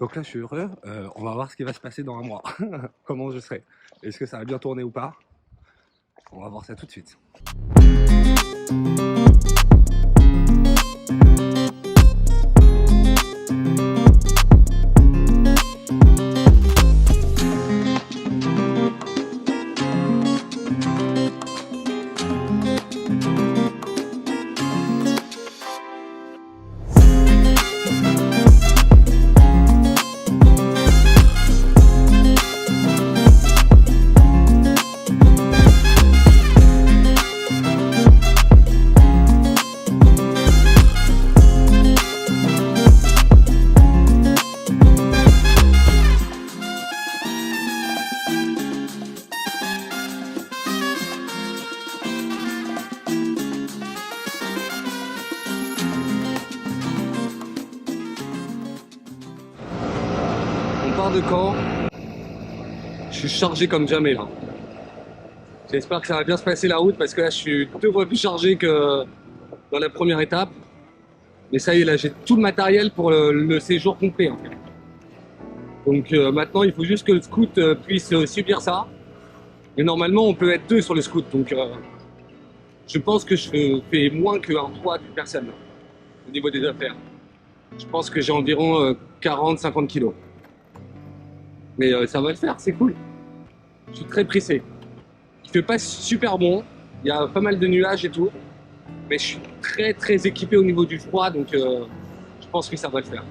Donc là, je suis heureux. On va voir ce qui va se passer dans un mois. Comment je serai. Est-ce que ça va bien tourner ou pas? On va voir ça tout de suite. On part de Caen. Je suis chargé comme jamais là. J'espère que ça va bien se passer la route parce que là je suis 2 fois plus chargé que dans la première étape. Mais ça y est, là j'ai tout le matériel pour le séjour complet en fait. Donc maintenant il faut juste que le scout puisse subir ça. Et normalement on peut être 2 sur le scout. Donc je pense que je fais moins qu'un poids d'une personne là, au niveau des affaires. Je pense que j'ai environ 40-50 kilos. Mais ça va le faire, c'est cool. Je suis très pressé. Il fait pas super bon, il y a pas mal de nuages et tout. Mais je suis très équipé au niveau du froid, donc je pense que ça va le faire.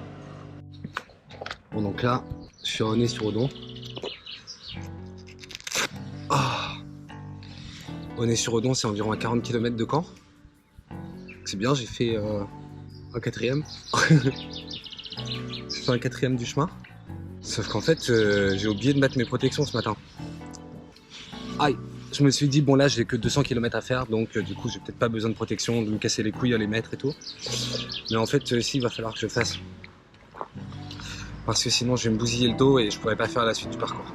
Bon donc là, je suis à Aunay-sur-Odon. Aunay-sur-Odon, c'est environ à 40 km de Caen. C'est bien, j'ai fait un 4e. J'ai fait un 4e du chemin. Sauf qu'en fait, j'ai oublié de mettre mes protections ce matin. Aïe! Je me suis dit, bon là, j'ai que 200 km à faire, donc du coup, j'ai peut-être pas besoin de protection, de me casser les couilles à les mettre et tout. Mais en fait, si, il va falloir que je fasse. Parce que sinon, je vais me bousiller le dos et je pourrais pas faire la suite du parcours.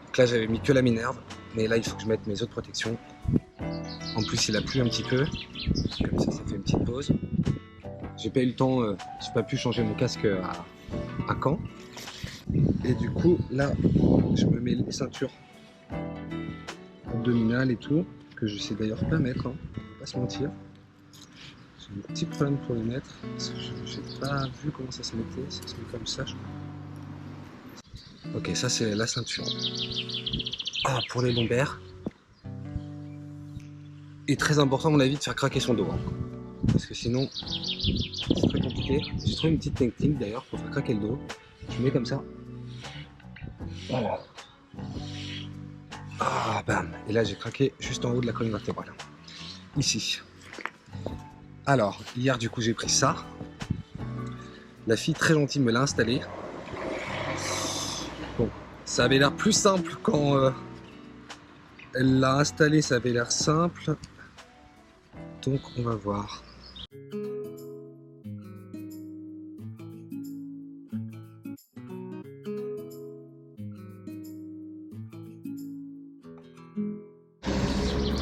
Donc là, j'avais mis que la Minerve, mais là, il faut que je mette mes autres protections. En plus, il a plu un petit peu. Comme ça fait une petite pause. J'ai pas eu le temps, j'ai pas pu changer mon casque à Caen. Et du coup, là, je me mets les ceintures abdominales et tout, que je sais d'ailleurs pas mettre, hein, on va pas se mentir. J'ai un petit problème pour les mettre, parce que j'ai pas vu comment ça se mettait, ça se met comme ça, je crois. Ok, ça c'est la ceinture. Ah, pour les lombaires. Et très important à mon avis de faire craquer son dos, hein, parce que sinon, c'est très compliqué. J'ai trouvé une petite technique d'ailleurs pour faire craquer le dos. Je mets comme ça. Voilà. Ah, bam. Et là, j'ai craqué juste en haut de la colonne vertébrale. Ici. Alors, hier, du coup, j'ai pris ça. La fille très gentille me l'a installé. Bon, ça avait l'air plus simple quand elle l'a installé. Ça avait l'air simple. Donc, on va voir.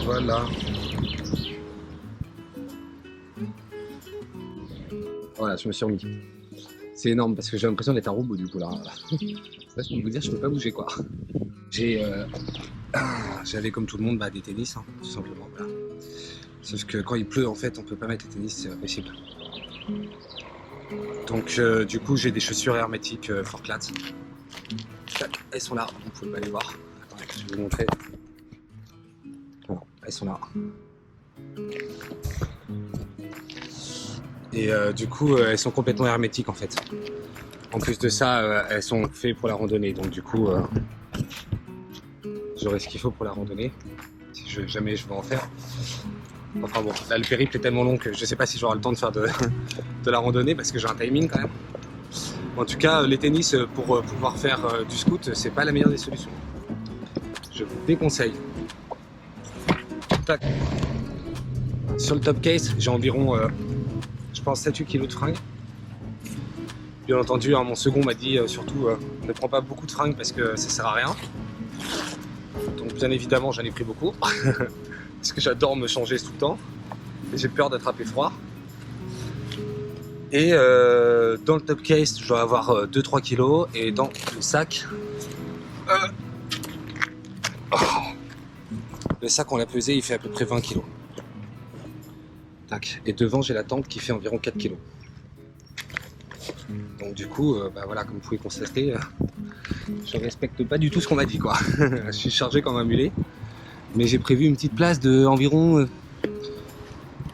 Voilà. Voilà, je me suis remis. C'est énorme parce que j'ai l'impression d'être un robot du coup là. Ça, je peux vous dire, je peux pas bouger quoi. J'avais comme tout le monde des tennis, hein, tout simplement. Voilà. Sauf que quand il pleut, en fait, on peut pas mettre les tennis, c'est impossible. Donc du coup, j'ai des chaussures hermétiques Forclaz. Elles sont là, vous pouvez pas les voir. Attendez, je vais vous montrer. Voilà, elles sont là. Et du coup, elles sont complètement hermétiques en fait. En plus de ça, elles sont faites pour la randonnée. Donc du coup, j'aurai ce qu'il faut pour la randonnée. Si jamais je veux en faire. Enfin bon, là le périple est tellement long que je sais pas si j'aurai le temps de faire de la randonnée parce que j'ai un timing quand même. En tout cas, les tennis pour pouvoir faire du scout, c'est pas la meilleure des solutions. Je vous déconseille. Tac. Sur le top case, j'ai environ, je pense, 7-8 kg de fringues. Bien entendu, hein, mon second m'a dit surtout ne prends pas beaucoup de fringues parce que ça sert à rien. Donc bien évidemment, j'en ai pris beaucoup. Parce que j'adore me changer tout le temps. Et j'ai peur d'attraper froid. Et dans le top case, je dois avoir 2-3 kilos. Et dans le sac, le sac, on l'a pesé, il fait à peu près 20 kilos. Tac. Et devant, j'ai la tente qui fait environ 4 kilos. Donc du coup, bah voilà, comme vous pouvez constater, je respecte pas du tout ce qu'on m'a dit, quoi. Je suis chargé comme un mulet. Mais j'ai prévu une petite place de environ,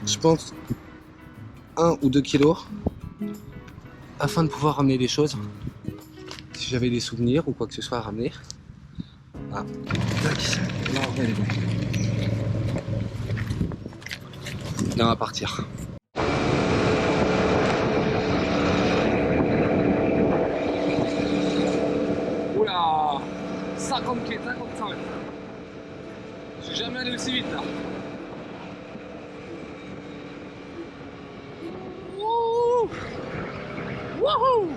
je pense, 1 ou 2 kilos. Afin de pouvoir ramener des choses. Si j'avais des souvenirs ou quoi que ce soit à ramener. Ah, tac. Là, on va partir. Oula, 50 km, 55. Je suis jamais allé aussi vite là. Wouhou, wouhou.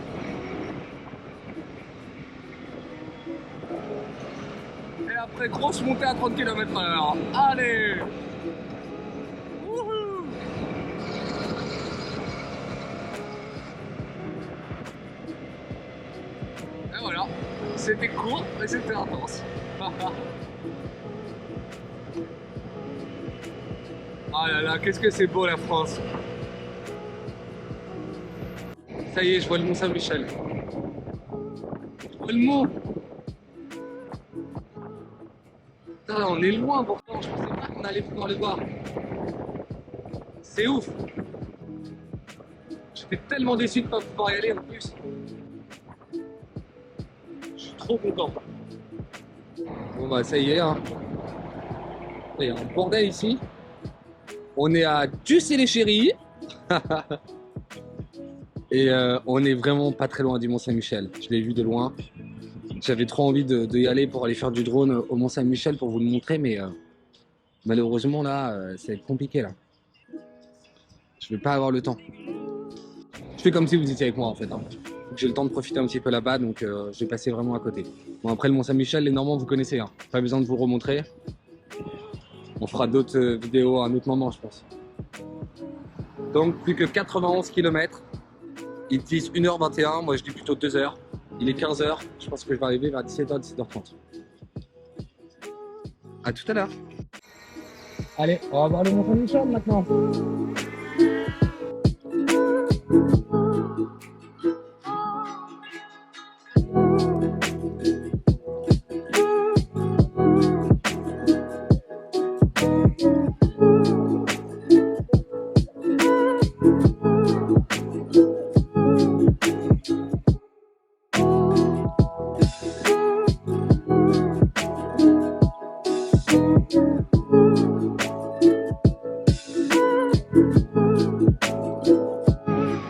Et après, grosse montée à 30 km/h. Allez. Wouhou. Et voilà, c'était court, mais c'était intense. Ah là là, qu'est-ce que c'est beau la France. Ça y est, je vois le Mont Saint-Michel. Je vois le mont. Putain, on est loin pourtant, je pensais pas qu'on allait pouvoir le voir. C'est ouf. J'étais tellement déçu de ne pas pouvoir y aller en plus. Je suis trop content. Bon bah ça y est, hein. Il y a un bordel ici. On est à Dussé-les-Chéries. Et on est vraiment pas très loin du Mont Saint-Michel. Je l'ai vu de loin. J'avais trop envie de y aller pour aller faire du drone au Mont Saint-Michel pour vous le montrer, mais malheureusement là, ça va être compliqué là. Je vais pas avoir le temps. Je fais comme si vous étiez avec moi en fait. Hein. J'ai le temps de profiter un petit peu là-bas, donc je vais passer vraiment à côté. Bon après le Mont Saint-Michel, les Normands vous connaissez, hein. Pas besoin de vous remontrer. On fera d'autres vidéos à un autre moment je pense. Donc plus que 91 km. Ils disent 1h21, moi je dis plutôt 2h. Il est 15h, je pense que je vais arriver vers 17h, 17h30. A tout à l'heure. Allez, on va voir le Mont Saint-Michel maintenant.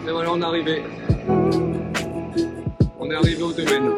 Et voilà, on est arrivé. On est arrivé au domaine.